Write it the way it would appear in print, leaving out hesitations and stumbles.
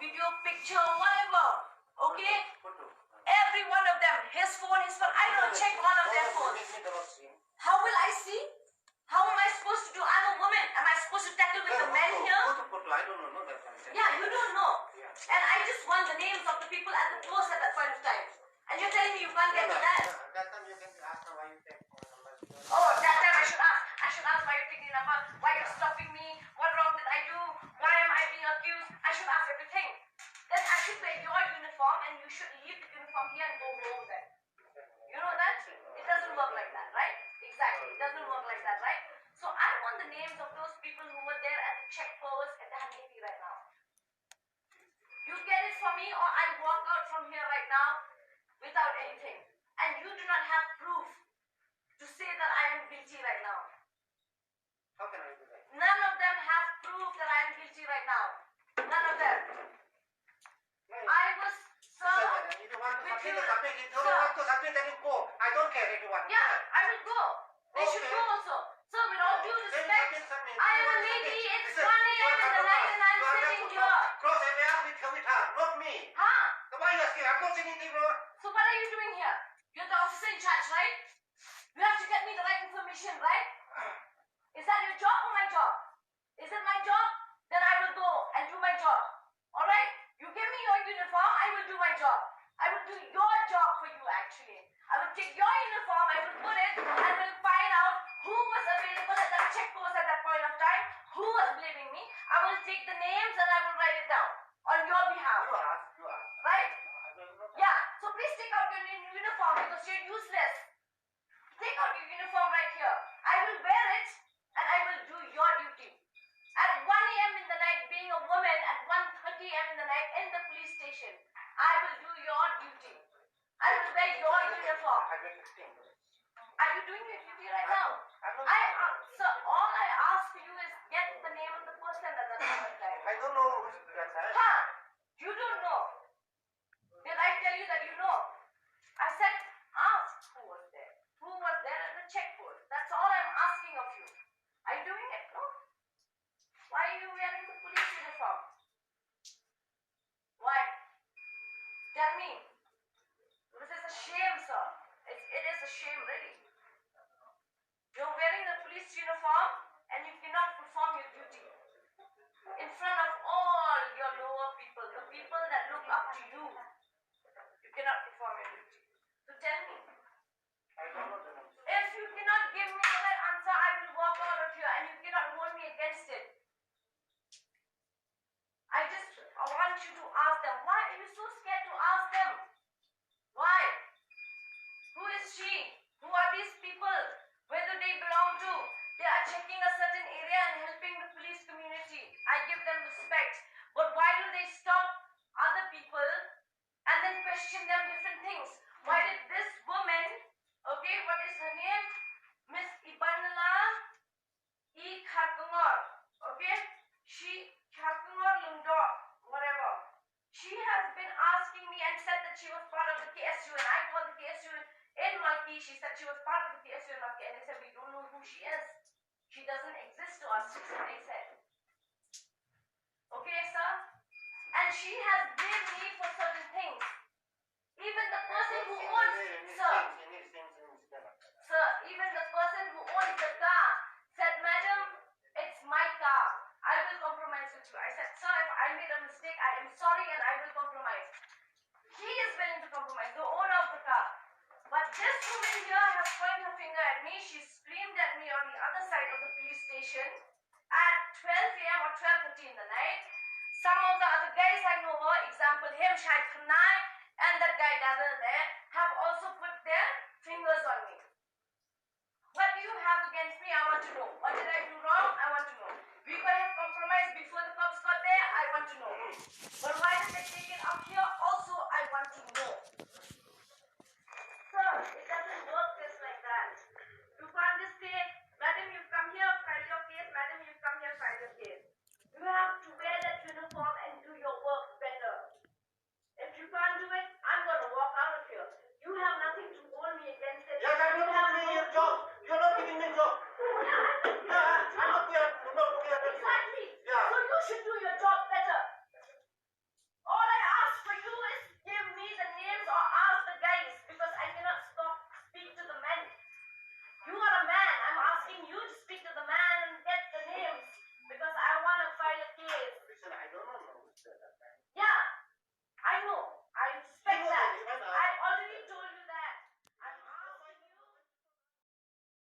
video, picture, whatever. Okay? Every one of them. His phone. I don't check all of their phones. How will I see? How am I supposed to do? I'm a woman. Am I supposed to tackle with the men here? I don't know that. Yeah, you don't know. And I just want the names of the people at the post at that point of time. And you're telling me you can't get to that? That time you can ask her why you take phone number. Oh, that time I should ask. I should ask why you're taking the number, why you're stopping me, what wrong did I do, why am I being accused? I should ask everything. Then I should wear your uniform and you should leave the uniform here and go home then. You know that? It doesn't work like that, right? Exactly. It doesn't work like that, right? So I want the names of those people who were there at the check post at the Haniti right now. You get it for me or I walk out from here right now without anything. And you do not have proof to say that I am guilty right now. How can I do that? None of them have proof that I am guilty right now. None of them. I was, sir, if you want to submit, submit. If you don't want to submit, then you go. I don't care if you want. Yeah, I will go. They should go also. Sir, with all due respect, I am a lady. It's 1 a.m. in the night and I'm sitting here. Cross area with her, not me. Huh? So why you asking? I'm not saying anything wrong. So what are you doing here? You're the officer in charge, right? You have to get me the right information, right? Is that your job or my job? Is it my job? Then I will go and do my job. Alright? You give me your uniform, I will do my job. I will do your job for you actually. I will take your uniform, I will put it, and will find out who was available at that check post at that point of time, who was blaming me. I will take the names and I will write it down on your behalf. You are. Right? Yeah. So please take out your uniform because you're useless. Take out your uniform right here. I will wear it and I will do your duty. At 1 a.m. in the night, being a woman at 1:30 a.m. in the night in the police station, I will do your duty. I will wear your uniform. Are you doing your duty right now? So all I ask for you is get the name of the person at that point of time. I don't know who's that. Huh? You don't know. Did I tell you that you know? I said ask who was there. Who was there at the check post? That's all I'm asking of you. Are you doing it? No? Why are you wearing the police uniform? Why? Tell me. This is a shame, sir. It is a shame, really. You're wearing the police uniform and you cannot perform your duty. In front of all your lower people, the people that look up to you, you cannot perform your duty. So tell me. If you cannot give me the right answer, I will walk out of here and you cannot hold me against it. I want you to ask them. Why are you so scared to ask them? Why? Who is she? Who are these people? Where do they belong to? They are checking a certain area and helping the police community. I give them respect. But why do they stop other people and then question them different things? Why did this woman, okay, what is her name? Miss Ibanala E. Kharkungor, okay? She, Kharkungor Lundor, whatever. She has been asking me and said that she was part of the KSU and I called the KSU in Malki. She said she was part of the KSU in Malki and they said we don't know who she is. She doesn't exist to us, they said. Okay, sir? And she has blamed me for certain things. Even the person who owns, sir, even the person who owns the car said, madam, it's my car. I will compromise with you. I said, sir, if I made a mistake, I am sorry and I will compromise. He is willing to compromise, the owner of the car. But this woman here has pointed her finger at me. She screamed at me on the other side of the police station at 12 a.m. or 12:30 in the night. Some of the other guys I know her, example him, Shahid Khanai, and that guy Dazal there, have also put their fingers on me. What do you have against me? I want to know. What did I do wrong? I want to know. We could have compromised before the cops got there. I want to know. But